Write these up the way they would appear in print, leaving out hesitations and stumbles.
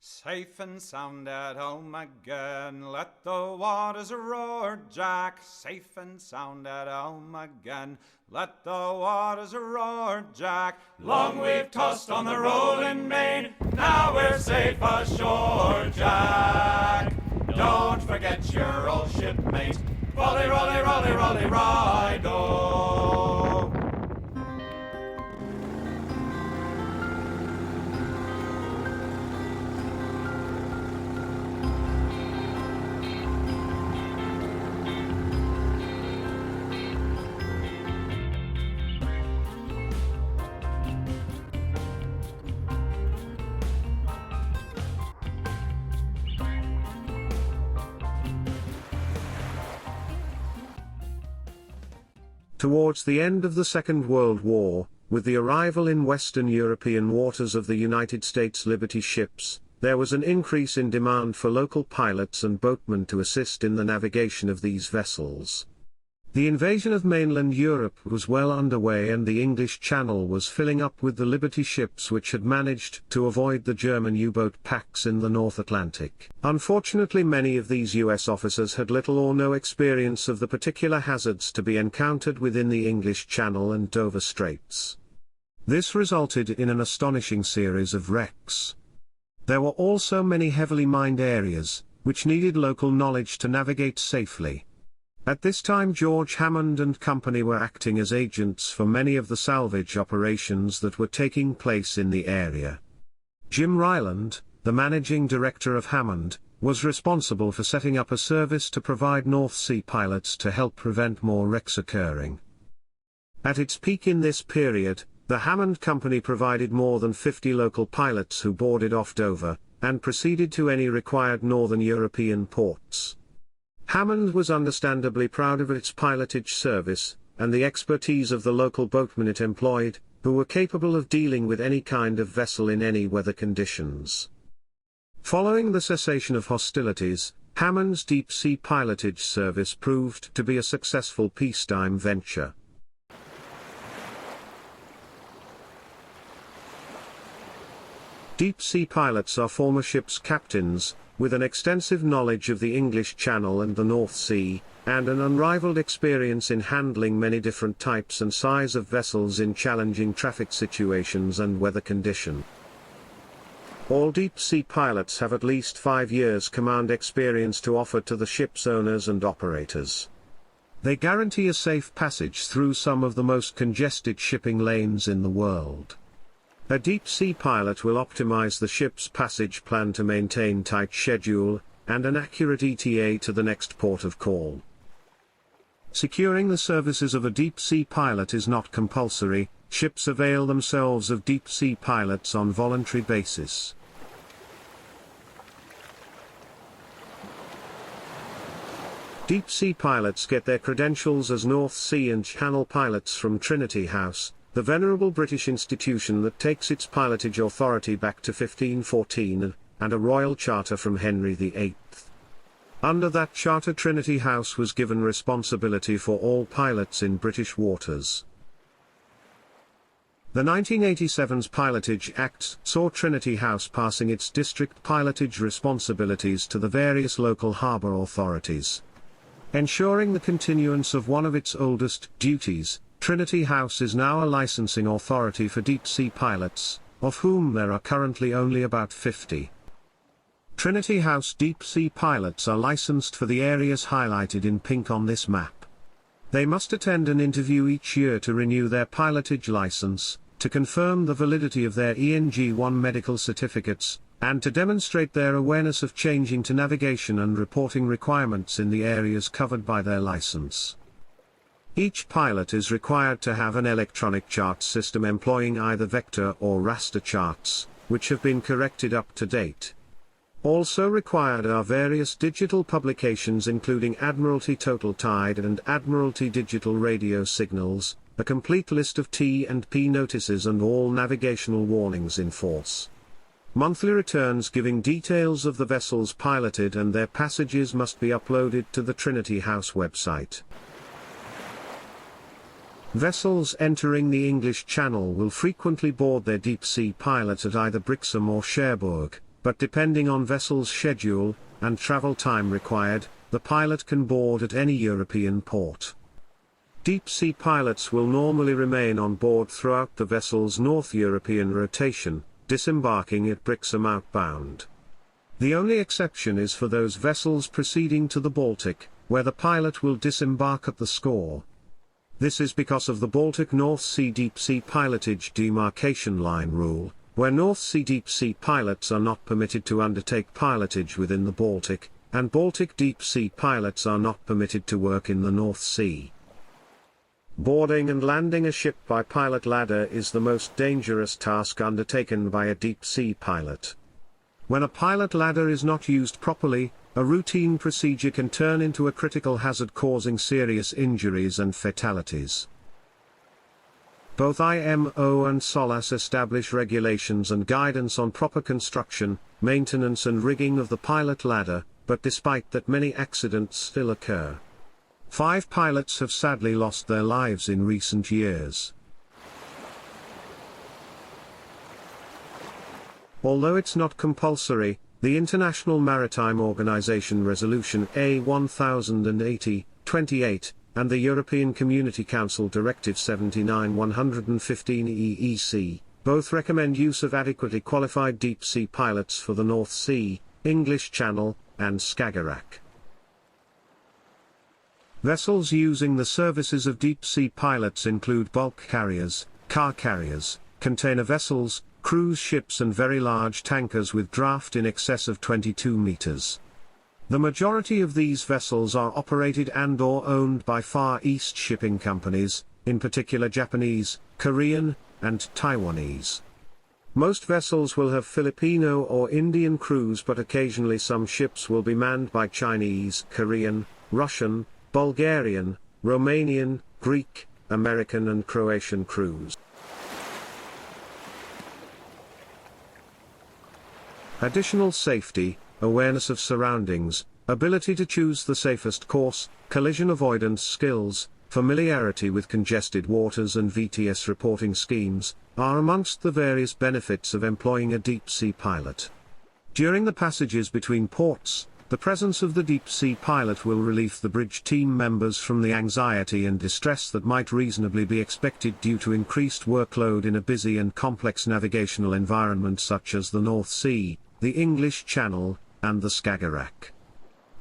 Safe and sound at home again, let the waters roar, Jack. Safe and sound at home again, let the waters roar, Jack. Long we've tossed on the rolling main, now we're safe ashore, Jack. Don't forget your old shipmate, rolly, rolly, rolly, rolly, ride-o. Towards the end of the Second World War, with the arrival in Western European waters of the United States Liberty ships, there was an increase in demand for local pilots and boatmen to assist in the navigation of these vessels. The invasion of mainland Europe was well underway, and the English Channel was filling up with the Liberty ships which had managed to avoid the German U-boat packs in the North Atlantic. Unfortunately, many of these U.S. officers had little or no experience of the particular hazards to be encountered within the English Channel and Dover Straits. This resulted in an astonishing series of wrecks. There were also many heavily mined areas, which needed local knowledge to navigate safely. At this time, George Hammond and Company were acting as agents for many of the salvage operations that were taking place in the area. Jim Ryland, the managing director of Hammond, was responsible for setting up a service to provide North Sea pilots to help prevent more wrecks occurring. At its peak in this period, the Hammond Company provided more than 50 local pilots who boarded off Dover, and proceeded to any required northern European ports. Hammond was understandably proud of its pilotage service, and the expertise of the local boatmen it employed, who were capable of dealing with any kind of vessel in any weather conditions. Following the cessation of hostilities, Hammond's deep-sea pilotage service proved to be a successful peacetime venture. Deep-sea pilots are former ship's captains, with an extensive knowledge of the English Channel and the North Sea, and an unrivaled experience in handling many different types and size of vessels in challenging traffic situations and weather condition. All deep-sea pilots have at least 5 years command experience to offer to the ship's owners and operators. They guarantee a safe passage through some of the most congested shipping lanes in the world. A deep-sea pilot will optimize the ship's passage plan to maintain tight schedule, and an accurate ETA to the next port of call. Securing the services of a deep-sea pilot is not compulsory. Ships avail themselves of deep-sea pilots on voluntary basis. Deep-sea pilots get their credentials as North Sea and Channel pilots from Trinity House, the venerable British institution that takes its pilotage authority back to 1514, and a royal charter from Henry VIII. Under that charter, Trinity House was given responsibility for all pilots in British waters. The 1987's Pilotage Act saw Trinity House passing its district pilotage responsibilities to the various local harbour authorities. Ensuring the continuance of one of its oldest duties, Trinity House is now a licensing authority for deep-sea pilots, of whom there are currently only about 50. Trinity House deep-sea pilots are licensed for the areas highlighted in pink on this map. They must attend an interview each year to renew their pilotage license, to confirm the validity of their ENG1 medical certificates, and to demonstrate their awareness of changing to navigation and reporting requirements in the areas covered by their license. Each pilot is required to have an electronic chart system employing either vector or raster charts, which have been corrected up to date. Also required are various digital publications including Admiralty Total Tide and Admiralty Digital Radio Signals, a complete list of T&P notices and all navigational warnings in force. Monthly returns giving details of the vessels piloted and their passages must be uploaded to the Trinity House website. Vessels entering the English Channel will frequently board their deep-sea pilot at either Brixham or Cherbourg, but depending on vessel's schedule and travel time required, the pilot can board at any European port. Deep-sea pilots will normally remain on board throughout the vessel's North European rotation, disembarking at Brixham outbound. The only exception is for those vessels proceeding to the Baltic, where the pilot will disembark at the Skaw. This is because of the Baltic North Sea deep-sea pilotage demarcation line rule, where North Sea deep-sea pilots are not permitted to undertake pilotage within the Baltic, and Baltic deep-sea pilots are not permitted to work in the North Sea. Boarding and landing a ship by pilot ladder is the most dangerous task undertaken by a deep-sea pilot. When a pilot ladder is not used properly, a routine procedure can turn into a critical hazard, causing serious injuries and fatalities. Both IMO and SOLAS establish regulations and guidance on proper construction, maintenance and rigging of the pilot ladder, but despite that, many accidents still occur. 5 pilots have sadly lost their lives in recent years. Although it's not compulsory, the International Maritime Organization Resolution A1080/28, and the European Community Council Directive 79/115/EEC, both recommend use of adequately qualified deep-sea pilots for the North Sea, English Channel, and Skagerrak. Vessels using the services of deep-sea pilots include bulk carriers, car carriers, container vessels, cruise ships and very large tankers with draft in excess of 22 meters. The majority of these vessels are operated and/or owned by Far East shipping companies, in particular Japanese, Korean, and Taiwanese. Most vessels will have Filipino or Indian crews, but occasionally some ships will be manned by Chinese, Korean, Russian, Bulgarian, Romanian, Greek, American and Croatian crews. Additional safety, awareness of surroundings, ability to choose the safest course, collision avoidance skills, familiarity with congested waters and VTS reporting schemes, are amongst the various benefits of employing a deep-sea pilot. During the passages between ports, the presence of the deep-sea pilot will relieve the bridge team members from the anxiety and distress that might reasonably be expected due to increased workload in a busy and complex navigational environment such as the North Sea, the English Channel, and the Skagerrak.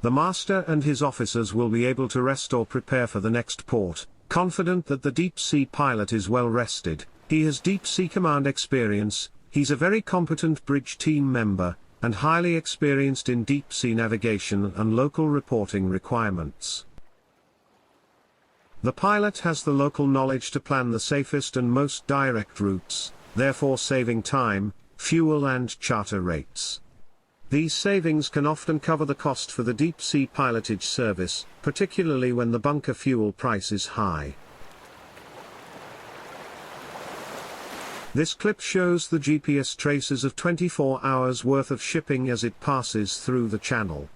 The master and his officers will be able to rest or prepare for the next port, confident that the deep-sea pilot is well rested, he has deep-sea command experience, he's a very competent bridge team member, and highly experienced in deep-sea navigation and local reporting requirements. The pilot has the local knowledge to plan the safest and most direct routes, therefore saving time, fuel and charter rates. These savings can often cover the cost for the deep-sea pilotage service, particularly when the bunker fuel price is high. This clip shows the GPS traces of 24 hours worth of shipping as it passes through the channel.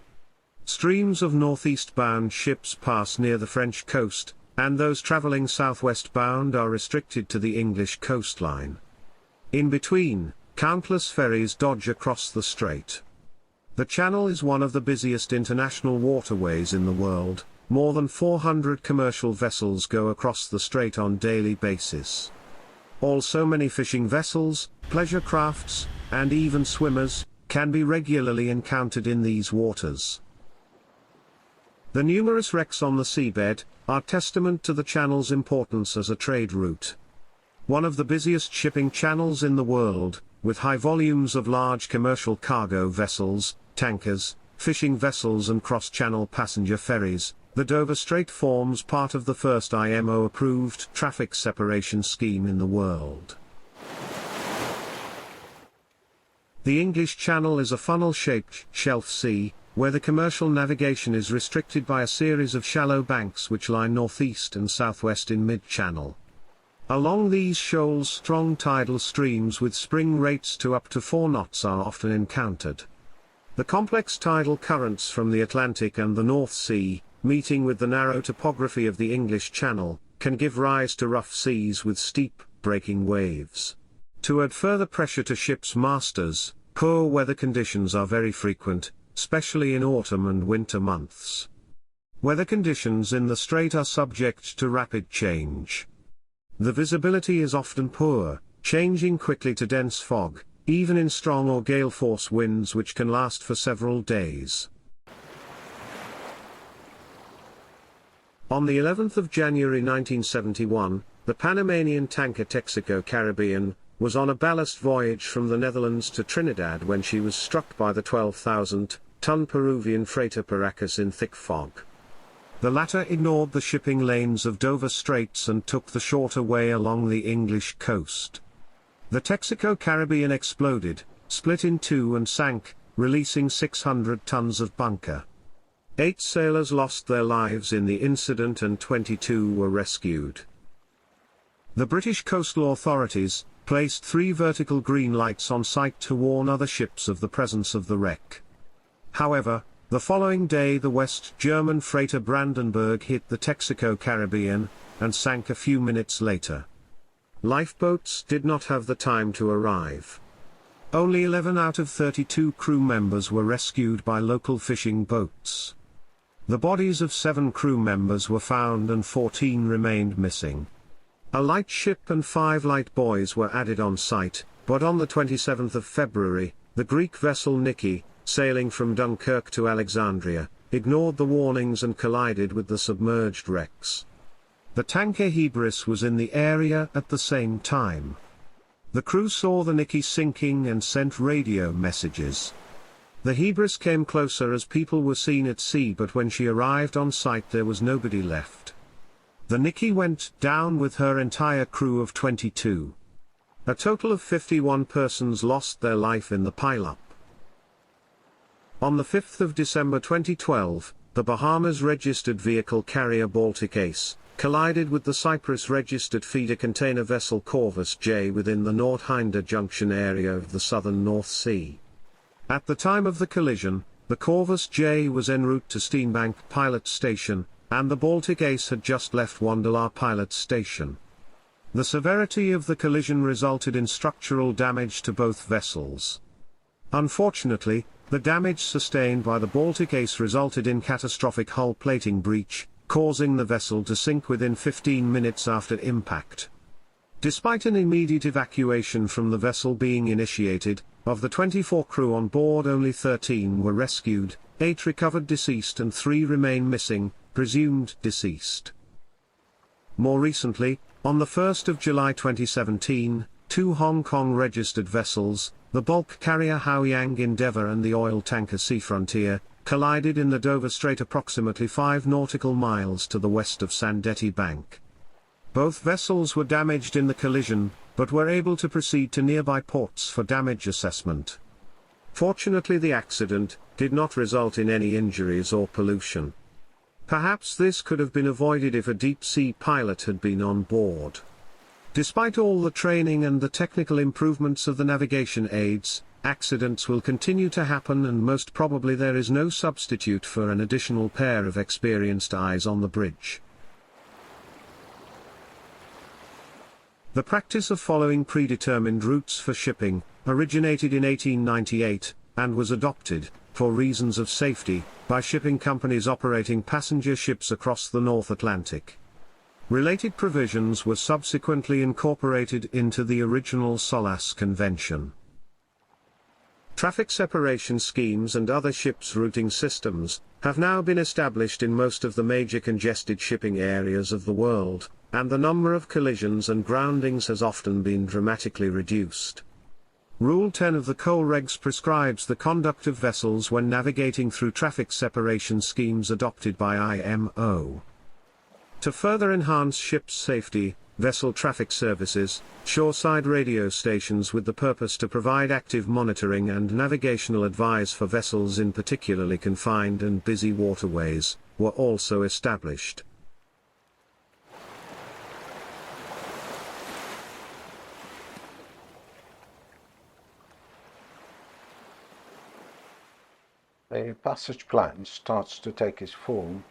Streams of northeast-bound ships pass near the French coast, and those traveling southwest-bound are restricted to the English coastline. In between, countless ferries dodge across the strait. The channel is one of the busiest international waterways in the world. More than 400 commercial vessels go across the strait on daily basis. Also, many fishing vessels, pleasure crafts, and even swimmers can be regularly encountered in these waters. The numerous wrecks on the seabed are testament to the channel's importance as a trade route. One of the busiest shipping channels in the world, with high volumes of large commercial cargo vessels, tankers, fishing vessels and cross-channel passenger ferries, the Dover Strait forms part of the first IMO-approved traffic separation scheme in the world. The English Channel is a funnel-shaped shelf sea, where the commercial navigation is restricted by a series of shallow banks which lie northeast and southwest in mid-channel. Along these shoals, strong tidal streams with spring rates to up to 4 knots are often encountered. The complex tidal currents from the Atlantic and the North Sea, meeting with the narrow topography of the English Channel, can give rise to rough seas with steep, breaking waves. To add further pressure to ships' masters, Poor weather conditions are very frequent, especially in autumn and winter months. Weather conditions in the strait are subject to rapid change. The visibility is often poor, changing quickly to dense fog, even in strong or gale force winds which can last for several days. On the 11th of January 1971, the Panamanian tanker Texaco Caribbean was on a ballast voyage from the Netherlands to Trinidad when she was struck by the 12,000-ton Peruvian freighter Paracas in thick fog. The latter ignored the shipping lanes of Dover Straits and took the shorter way along the English coast. The Texaco Caribbean exploded, split in two and sank, releasing 600 tons of bunker. 8 sailors lost their lives in the incident and 22 were rescued. The British coastal authorities placed 3 vertical green lights on site to warn other ships of the presence of the wreck. However, the following day the West German freighter Brandenburg hit the Texaco Caribbean, and sank a few minutes later. Lifeboats did not have the time to arrive. Only 11 out of 32 crew members were rescued by local fishing boats. The bodies of 7 crew members were found and 14 remained missing. A light ship and 5 light buoys were added on site, but on the 27th of February, the Greek vessel Niki, sailing from Dunkirk to Alexandria, ignored the warnings and collided with the submerged wrecks. The tanker Hebris was in the area at the same time. The crew saw the Niki sinking and sent radio messages. The Hebris came closer as people were seen at sea, but when she arrived on site there was nobody left. The Niki went down with her entire crew of 22. A total of 51 persons lost their life in the pileup. On the 5th of December 2012, the Bahamas-registered vehicle carrier Baltic Ace collided with the Cyprus-registered feeder container vessel Corvus J within the Nordhinder Junction area of the southern North Sea. At the time of the collision, the Corvus J was en route to Steenbank Pilot Station, and the Baltic Ace had just left Wondola Pilot Station. The severity of the collision resulted in structural damage to both vessels. Unfortunately, the damage sustained by the Baltic Ace resulted in catastrophic hull plating breach, causing the vessel to sink within 15 minutes after impact. Despite an immediate evacuation from the vessel being initiated, of the 24 crew on board only 13 were rescued, 8 recovered deceased and 3 remain missing, presumed deceased. More recently, on the 1st of July 2017, 2 Hong Kong-registered vessels, the bulk carrier Haoyang Endeavour and the oil tanker Sea Frontier, collided in the Dover Strait approximately 5 nautical miles to the west of Sandetti Bank. Both vessels were damaged in the collision, but were able to proceed to nearby ports for damage assessment. Fortunately, the accident did not result in any injuries or pollution. Perhaps this could have been avoided if a deep-sea pilot had been on board. Despite all the training and the technical improvements of the navigation aids, accidents will continue to happen, and most probably there is no substitute for an additional pair of experienced eyes on the bridge. The practice of following predetermined routes for shipping originated in 1898, and was adopted, for reasons of safety, by shipping companies operating passenger ships across the North Atlantic. Related provisions were subsequently incorporated into the original SOLAS Convention. Traffic separation schemes and other ships routing systems have now been established in most of the major congested shipping areas of the world, and the number of collisions and groundings has often been dramatically reduced. Rule 10 of the Coal Regs prescribes the conduct of vessels when navigating through traffic separation schemes adopted by IMO. To further enhance ships' safety, vessel traffic services, shoreside radio stations with the purpose to provide active monitoring and navigational advice for vessels in particularly confined and busy waterways, were also established. The passage plan starts to take its form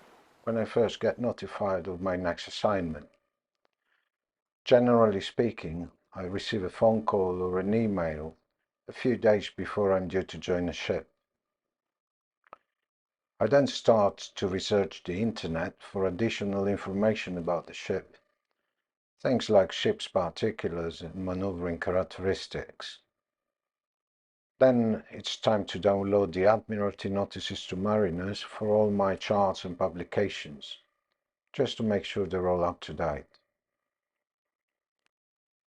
when I first get notified of my next assignment. Generally speaking, I receive a phone call or an email a few days before I'm due to join a ship. I then start to research the internet for additional information about the ship. Things like ship's particulars and maneuvering characteristics. Then it's time to download the Admiralty Notices to Mariners for all my charts and publications, just to make sure they're all up to date.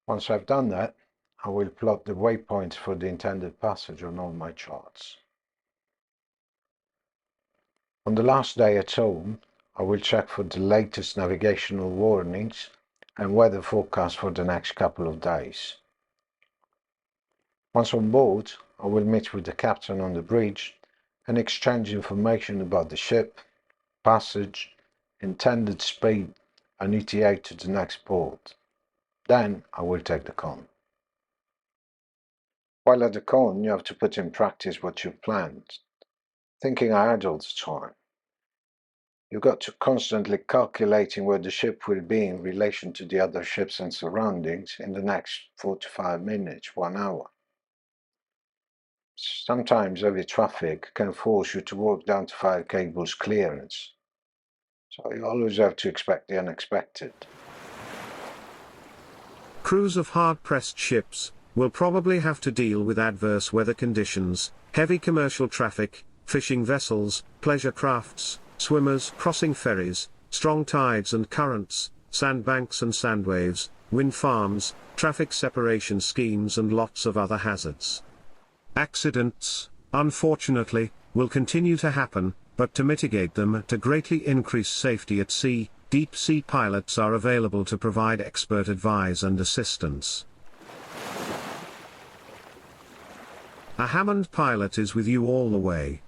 Once I've done that, I will plot the waypoints for the intended passage on all my charts. On the last day at home, I will check for the latest navigational warnings and weather forecast for the next couple of days. Once on board, I will meet with the captain on the bridge and exchange information about the ship, passage, intended speed and ETA to the next port. Then I will take the con. While at the con, you have to put in practice what you've planned, thinking ahead all the time. You've got to constantly calculating where the ship will be in relation to the other ships and surroundings in the next 45 minutes, 1 hour. Sometimes heavy traffic can force you to walk down to fire cables clearance, so you always have to expect the unexpected. Crews of hard-pressed ships will probably have to deal with adverse weather conditions, heavy commercial traffic, fishing vessels, pleasure crafts, swimmers crossing ferries, strong tides and currents, sandbanks and sandwaves, wind farms, traffic separation schemes and lots of other hazards. Accidents, unfortunately, will continue to happen, but to mitigate them and to greatly increase safety at sea, deep-sea pilots are available to provide expert advice and assistance. A Hammond pilot is with you all the way.